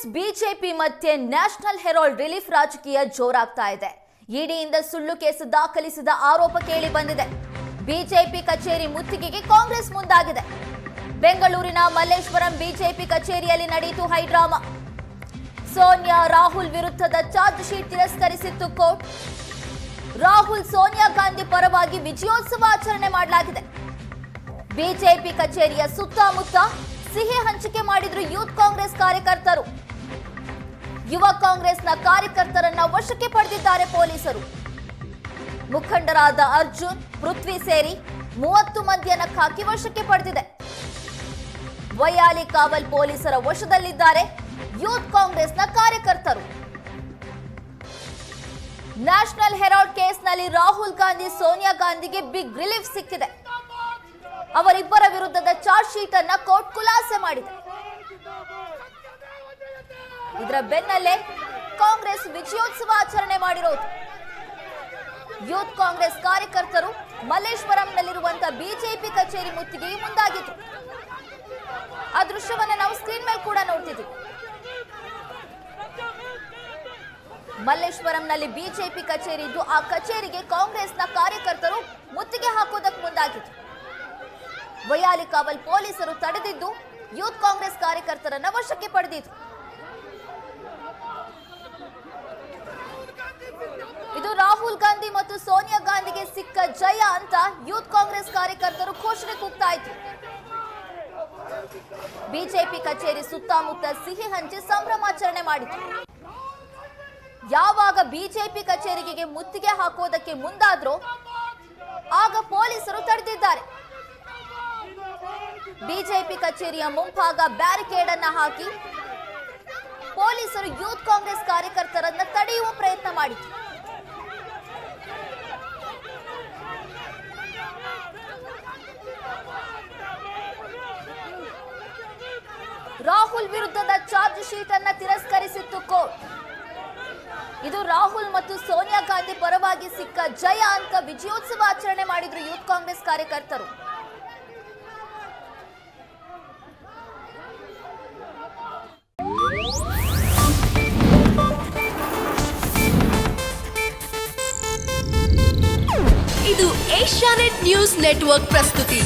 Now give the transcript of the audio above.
Congress BJP ಮಧ್ಯೆ national Herald relief ರಾಜಕೀಯ ಜೋರಾಗ್ತಾ ಇದೆ. ಇಡಿಯಿಂದ ಸುಳ್ಳು ಕೇಸು ದಾಖಲಿಸಿದ ಆರೋಪ ಕೇಳಿ ಬಂದಿದೆ. ಬಿಜೆಪಿ ಕಚೇರಿ ಮುತ್ತಿಗೆಗೆ ಕಾಂಗ್ರೆಸ್ ಮುಂದಾಗಿದೆ. ಬೆಂಗಳೂರಿನ ಮಲ್ಲೇಶ್ವರಂ ಬಿಜೆಪಿ ಕಚೇರಿಯಲ್ಲಿ ನಡೆಯಿತು ಹೈಡ್ರಾಮಾ. ಸೋನಿಯಾ ರಾಹುಲ್ ವಿರುದ್ಧದ ಚಾರ್ಜ್ ಶೀಟ್ ತಿರಸ್ಕರಿಸಿತ್ತು ಕೋರ್ಟ್. ರಾಹುಲ್ ಸೋನಿಯಾ ಗಾಂಧಿ ಪರವಾಗಿ ವಿಜಯೋತ್ಸವ ಆಚರಣೆ ಮಾಡಲಾಗಿದೆ. ಬಿಜೆಪಿ ಕಚೇರಿಯ ಸುತ್ತಮುತ್ತ ಸಿಹಿ ಹಂಚಿಕೆ ಮಾಡಿದ್ರು ಯೂತ್ ಕಾಂಗ್ರೆಸ್ ಕಾರ್ಯಕರ್ತರು. ಯುವ ಕಾಂಗ್ರೆಸ್ನ ಕಾರ್ಯಕರ್ತರನ್ನ ವಶಕ್ಕೆ ಪಡೆದಿದ್ದಾರೆ ಪೊಲೀಸರು. ಮುಖಂಡರಾದ ಅರ್ಜುನ್, ಪೃಥ್ವಿ ಸೇರಿ 30 ಮಂದಿಯನ್ನ ಖಾಕಿ ವಶಕ್ಕೆ ಪಡೆದಿದೆ. ವೈಯಾಲಿ ಕಾವಲ್ ಪೊಲೀಸರ ವಶದಲ್ಲಿದ್ದಾರೆ ಯೂತ್ ಕಾಂಗ್ರೆಸ್ನ ಕಾರ್ಯಕರ್ತರು. ನ್ಯಾಷನಲ್ ಹೆರಾಲ್ಡ್ ಕೇಸ್ನಲ್ಲಿ ರಾಹುಲ್ ಗಾಂಧಿ, ಸೋನಿಯಾ ಗಾಂಧಿಗೆ ಬಿಗ್ ರಿಲೀಫ್ ಸಿಕ್ಕಿದೆ. ಅವರಿಬ್ಬರ ವಿರುದ್ಧದ ಚಾರ್ಜ್ ಶೀಟ್ ಅನ್ನ ಕೋರ್ಟ್ ಖುಲಾಸೆ ಮಾಡಿದೆ. ಇದರ ಬೆನ್ನಲ್ಲೇ ಕಾಂಗ್ರೆಸ್ ವಿಜಯೋತ್ಸವ ಆಚರಣೆ ಮಾಡಿರೋದು. ಯೂತ್ ಕಾಂಗ್ರೆಸ್ ಕಾರ್ಯಕರ್ತರು ಮಲ್ಲೇಶ್ವರಂನಲ್ಲಿರುವಂತಹ ಬಿಜೆಪಿ ಕಚೇರಿ ಮುತ್ತಿಗೆಗೆ ಮುಂದಾಗಿದ್ರು. ಆ ದೃಶ್ಯವನ್ನ ನಾವು ಸ್ಕ್ರೀನ್ ಮೇಲೆ ಕೂಡ ನೋಡ್ತಿದ್ವಿ. ಮಲ್ಲೇಶ್ವರಂನಲ್ಲಿ ಬಿಜೆಪಿ ಕಚೇರಿ ಇದ್ದು ಆ ಕಚೇರಿಗೆ ಕಾಂಗ್ರೆಸ್ನ ಕಾರ್ಯಕರ್ತರು ಮುತ್ತಿಗೆ ಹಾಕೋದಕ್ಕೆ ಮುಂದಾಗಿದ್ರು. ವೈಯಾಲಿ ಕಾವಲ್ ಪೊಲೀಸರು ತಡೆದಿದ್ದು ಯೂತ್ ಕಾಂಗ್ರೆಸ್ ಕಾರ್ಯಕರ್ತರನ್ನ ವಶಕ್ಕೆ ಪಡೆದಿದ್ರು. ಇದು ರಾಹುಲ್ ಗಾಂಧಿ ಮತ್ತು ಸೋನಿಯಾ ಗಾಂಧಿಗೆ ಸಿಕ್ಕ ಜಯ ಅಂತ ಯೂತ್ ಕಾಂಗ್ರೆಸ್ ಕಾರ್ಯಕರ್ತರು ಘೋಷಣೆ ಕೂಗ್ತಾ ಇದ್ರು. ಬಿಜೆಪಿ ಕಚೇರಿ ಸುತ್ತಮುತ್ತ ಸಿಹಿ ಹಂಚಿ ಸಂಭ್ರಮಾಚರಣೆ ಮಾಡಿದ್ರು. ಯಾವಾಗ ಬಿಜೆಪಿ ಕಚೇರಿಗೆ ಮುತ್ತಿಗೆ ಹಾಕೋದಕ್ಕೆ ಮುಂದಾದ್ರೋ ಆಗ ಪೊಲೀಸರು ತಡೆದಿದ್ದಾರೆ. ಬಿಜೆಪಿ ಕಚೇರಿಯ ಮುಂಭಾಗ ಬ್ಯಾರಿಕೇಡ್ ಅನ್ನ ಹಾಕಿ ಪೊಲೀಸರು ಯೂತ್ ಕಾಂಗ್ರೆಸ್ ಕಾರ್ಯಕರ್ತರನ್ನ ತಡೆಯುವ ಪ್ರಯತ್ನ ಮಾಡಿದ್ರು. ರಾಹುಲ್ ವಿರುದ್ಧದ ಚಾರ್ಜ್ ಶೀಟ್ ಅನ್ನ ತಿರಸ್ಕರಿಸಿತ್ತು ಕೋರ್ಟ್. ಇದು ರಾಹುಲ್ ಮತ್ತು ಸೋನಿಯಾ ಗಾಂಧಿ ಪರವಾಗಿ ಸಿಕ್ಕ ಜಯ ಅಂತ ವಿಜಯೋತ್ಸವ ಆಚರಣೆ ಮಾಡಿದ್ರು ಯೂತ್ ಕಾಂಗ್ರೆಸ್ ಕಾರ್ಯಕರ್ತರು. ಇದು ಏಷ್ಯಾನೆಟ್ ನ್ಯೂಸ್ ನೆಟ್ವರ್ಕ್ ಪ್ರಸ್ತುತಿ.